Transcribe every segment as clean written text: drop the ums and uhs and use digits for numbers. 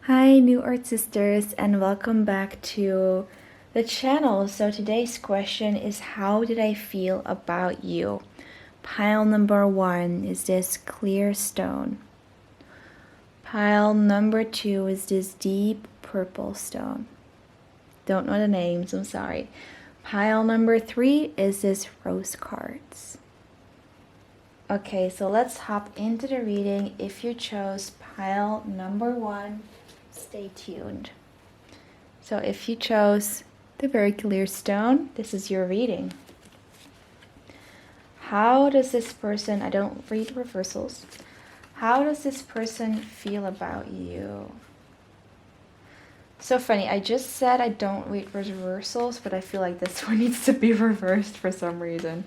Hi, new art sisters, and welcome back to the channel. So today's question is, how did I feel about you? Pile number 1 is this clear stone. Pile number 2 is this deep purple stone. Don't know the names, I'm sorry. Pile number 3 is this rose quartz. Okay, so let's hop into the reading. If you chose pile number 1, stay tuned. So if you chose the very clear stone, this is your reading. How does this person, I don't read reversals, how does this person feel about you? So funny, I just said I don't read reversals, but I feel like this one needs to be reversed for some reason.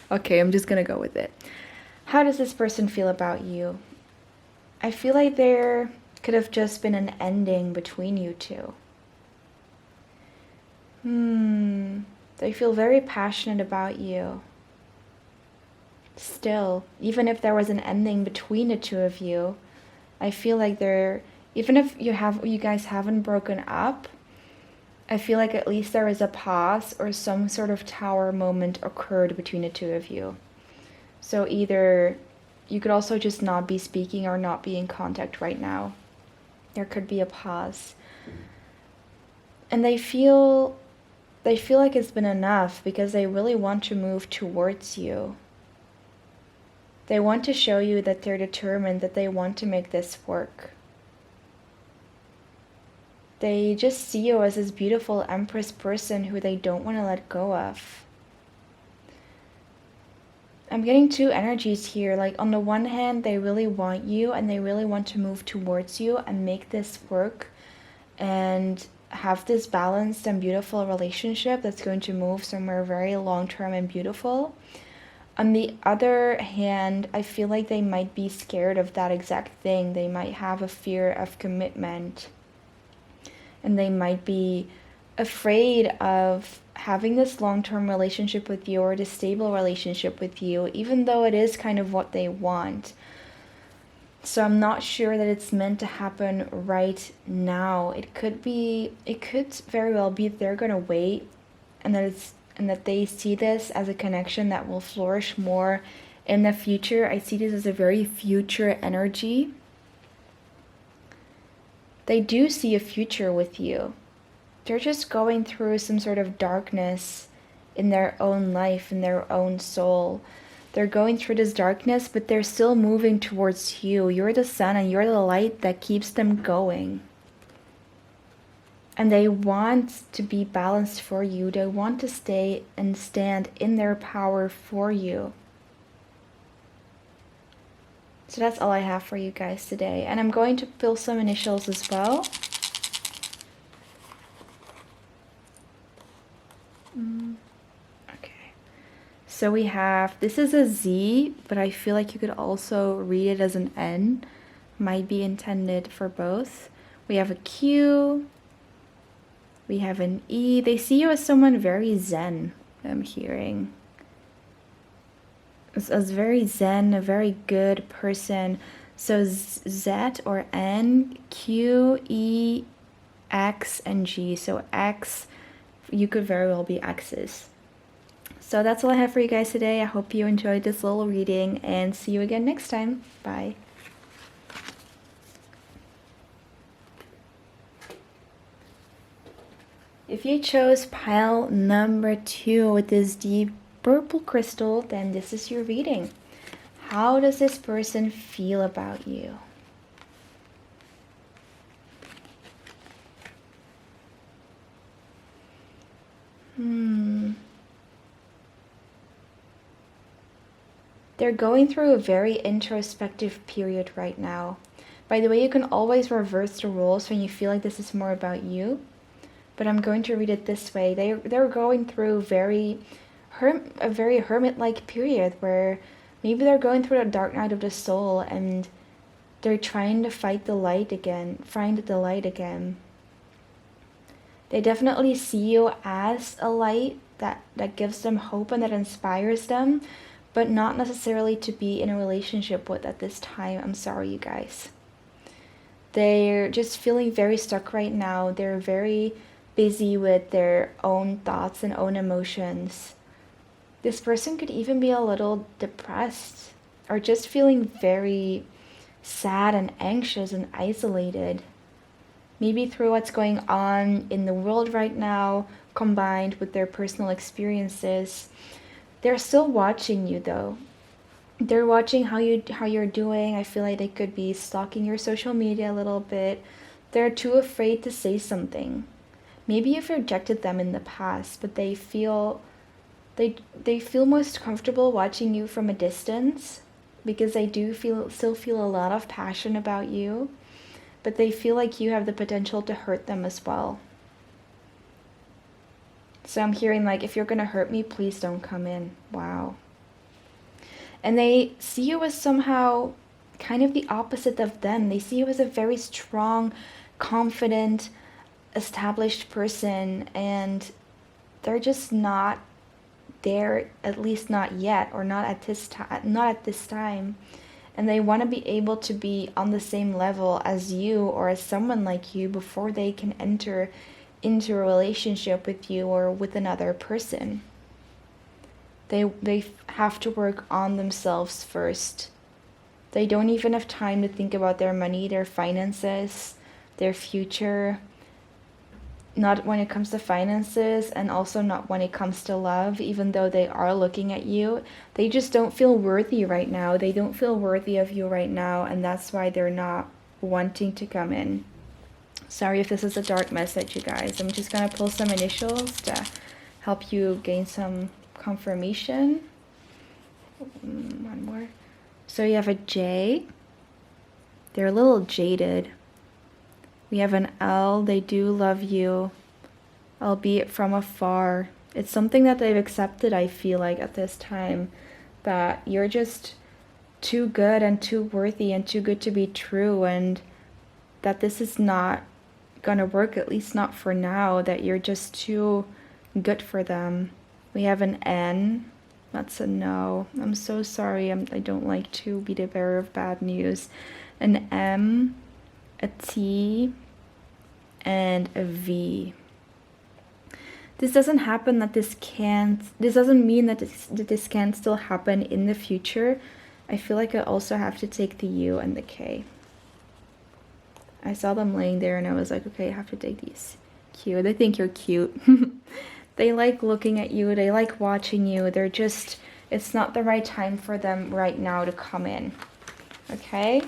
Okay, I'm just gonna go with it. How does this person feel about you? I feel like there could have just been an ending between you two. They feel very passionate about you. Still, even if there was an ending between the two of you, I feel like even if you guys haven't broken up, I feel like at least there is a pause or some sort of tower moment occurred between the two of you. So either you could also just not be speaking or not be in contact right now. There could be a pause. And they feel like it's been enough because they really want to move towards you. They want to show you that they're determined, that they want to make this work. They just see you as this beautiful Empress person who they don't want to let go of. I'm getting two energies here. Like on the one hand, they really want you and they really want to move towards you and make this work and have this balanced and beautiful relationship that's going to move somewhere very long-term and beautiful. On the other hand, I feel like they might be scared of that exact thing. They might have a fear of commitment. And they might be afraid of having this long-term relationship with you or this stable relationship with you, even though it is kind of what they want. So I'm not sure that it's meant to happen right now. It could very well be that they're going to wait and that they see this as a connection that will flourish more in the future. I see this as a very future energy. They do see a future with you. They're just going through some sort of darkness in their own life, in their own soul. They're going through this darkness, but they're still moving towards you. You're the sun and you're the light that keeps them going. And they want to be balanced for you. They want to stay and stand in their power for you. So that's all I have for you guys today. And I'm going to fill some initials as well. Okay. So we have, this is a Z, but I feel like you could also read it as an N. Might be intended for both. We have a Q. We have an E. They see you as someone very zen, I'm hearing. As very zen, a very good person. So Z or N, Q, E, X, and G. So X, you could very well be X's. So that's all I have for you guys today. I hope you enjoyed this little reading and see you again next time. Bye. If you chose pile number 2 with this deep purple crystal, then this is your reading. How does this person feel about you? They're going through a very introspective period right now. By the way, you can always reverse the roles when you feel like this is more about you. But I'm going to read it this way. They're going through a very hermit-like period where maybe they're going through a dark night of the soul and they're trying to find the light again. They definitely see you as a light that gives them hope and that inspires them, but not necessarily to be in a relationship with at this time. I'm sorry, you guys. They're just feeling very stuck right now. They're very busy with their own thoughts and own emotions. This person could even be a little depressed or just feeling very sad and anxious and isolated. Maybe through what's going on in the world right now, combined with their personal experiences. They're still watching you though. They're watching how you're doing. I feel like they could be stalking your social media a little bit. They're too afraid to say something. Maybe you've rejected them in the past, but they feel most comfortable watching you from a distance because they do still feel a lot of passion about you, but they feel like you have the potential to hurt them as well. So I'm hearing like, if you're gonna hurt me, please don't come in. Wow. And they see you as somehow kind of the opposite of them. They see you as a very strong, confident, established person, and they're just not there, at least not yet, or not at this time. And they want to be able to be on the same level as you or as someone like you before they can enter into a relationship with you or with another person. They have to work on themselves first. They don't even have time to think about their money, their finances, their future. Not when it comes to finances, and also not when it comes to love, even though they are looking at you. They just don't feel worthy right now. They don't feel worthy of you right now, and that's why they're not wanting to come in. Sorry if this is a dark message, you guys. I'm just gonna pull some initials to help you gain some confirmation. One more. So you have a J. They're a little jaded. We have an L. They do love you, albeit from afar. It's something that they've accepted, I feel like, at this time, that you're just too good and too worthy and too good to be true, and that this is not gonna work, at least not for now, that you're just too good for them. We have an N. That's a no. I'm so sorry. I don't like to be the bearer of bad news. An M, a T, and a V. This doesn't happen that this doesn't mean that this can still happen in the future. I feel like I also have to take the U and the K. I saw them laying there and I was like, okay, I have to take these. Cute. They think you're cute. They like looking at you. They like watching you. They're just, it's not the right time for them right now to come in. Okay?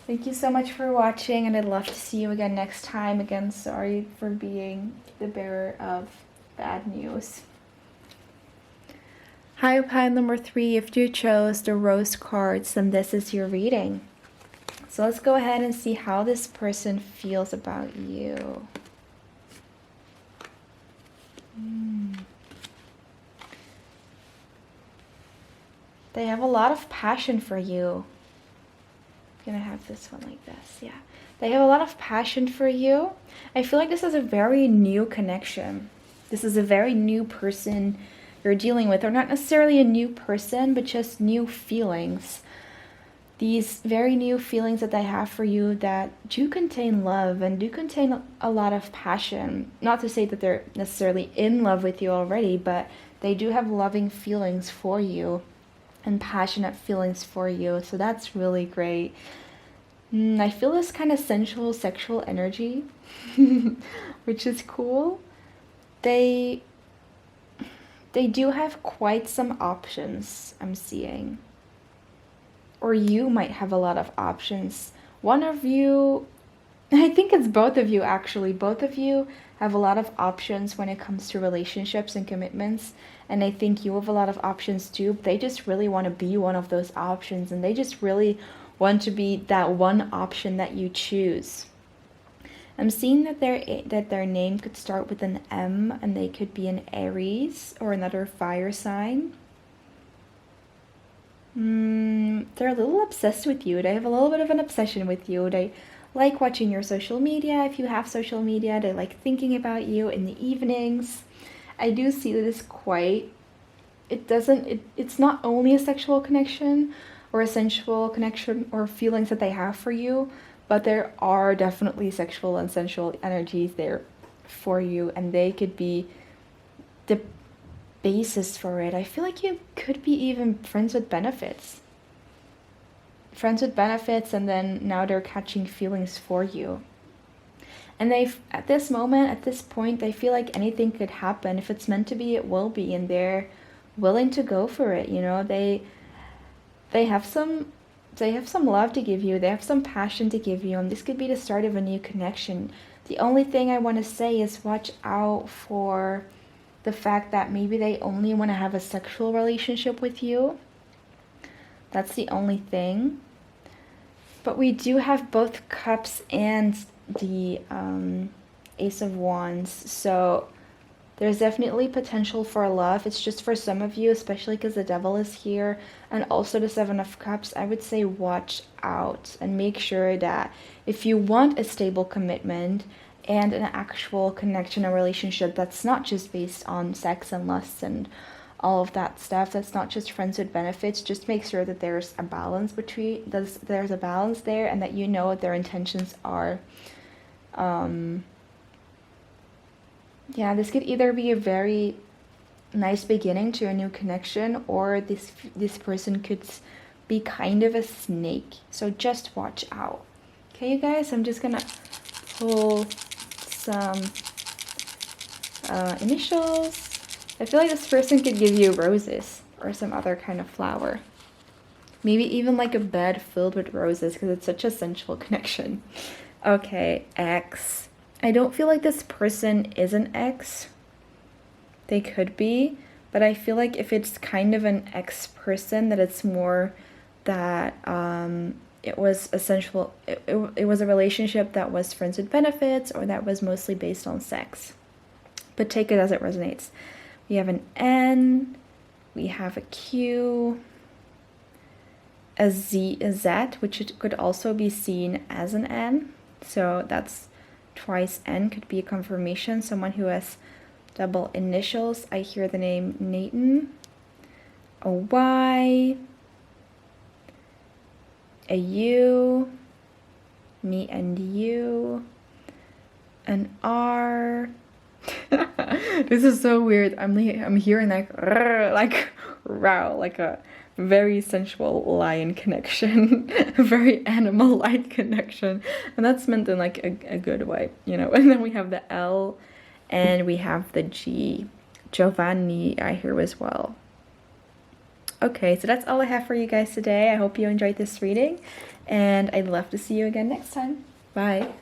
Thank you so much for watching, and I'd love to see you again next time. Again, sorry for being the bearer of bad news. High pile number 3, if you chose the rose cards, then this is your reading. So let's go ahead and see how this person feels about you. They have a lot of passion for you. I'm gonna have this one like this, yeah. They have a lot of passion for you. I feel like this is a very new connection. This is a very new person you're dealing with, or not necessarily a new person, but just new feelings. These very new feelings that they have for you that do contain love and do contain a lot of passion. Not to say that they're necessarily in love with you already, but they do have loving feelings for you and passionate feelings for you. So that's really great. I feel this kind of sensual, sexual energy, which is cool. They do have quite some options, I'm seeing. Or you might have a lot of options. One of you, I think it's both of you actually. Both of you have a lot of options when it comes to relationships and commitments. And I think you have a lot of options too. They just really want to be one of those options. And they just really want to be that one option that you choose. I'm seeing that their name could start with an M, and they could be an Aries or another fire sign. They're a little obsessed with you. They have a little bit of an obsession with you. They like watching your social media. If you have social media, they like thinking about you in the evenings. I do see that it's not only a sexual connection or a sensual connection or feelings that they have for you, but there are definitely sexual and sensual energies there for you, and they could be the basis for it. I feel like you could be even friends with benefits. Friends with benefits, and then now they're catching feelings for you. And they, at this moment, at this point, they feel like anything could happen. If it's meant to be, it will be, and they're willing to go for it. You know, they have some love to give you. They have some passion to give you, and this could be the start of a new connection. The only thing I want to say is watch out for the fact that maybe they only want to have a sexual relationship with you. That's the only thing. But we do have both cups and the Ace of Wands, so there's definitely potential for love. It's just for some of you, especially because the Devil is here, and also the Seven of Cups, I would say watch out and make sure that if you want a stable commitment and an actual connection, a relationship that's not just based on sex and lust and all of that stuff, that's not just friends with benefits, just make sure that there's a balance between there's a balance there, and that you know what their intentions are. Yeah, this could either be a very nice beginning to a new connection, or this person could be kind of a snake, so just watch out. Okay, you guys, I'm just gonna pull some initials. I feel like this person could give you roses or some other kind of flower. Maybe even like a bed filled with roses, because it's such a sensual connection. Okay, X. I don't feel like this person is an ex. They could be, but I feel like if it's kind of an ex person, that it's more that it was essential. It was a relationship that was friends with benefits, or that was mostly based on sex. But take it as it resonates. We have an N, we have a Q, a Z, which it could also be seen as an N. So that's twice N, could be a confirmation. Someone who has double initials. I hear the name Nathan. A Y, a U, me and you, an R. This is so weird. I'm hearing like row, like a very sensual lion connection, a very animal-like connection, and that's meant in like a good way, you know. And then we have the L, and we have the G. Giovanni, I hear as well. Okay, so that's all I have for you guys today. I hope you enjoyed this reading, and I'd love to see you again next time. Bye.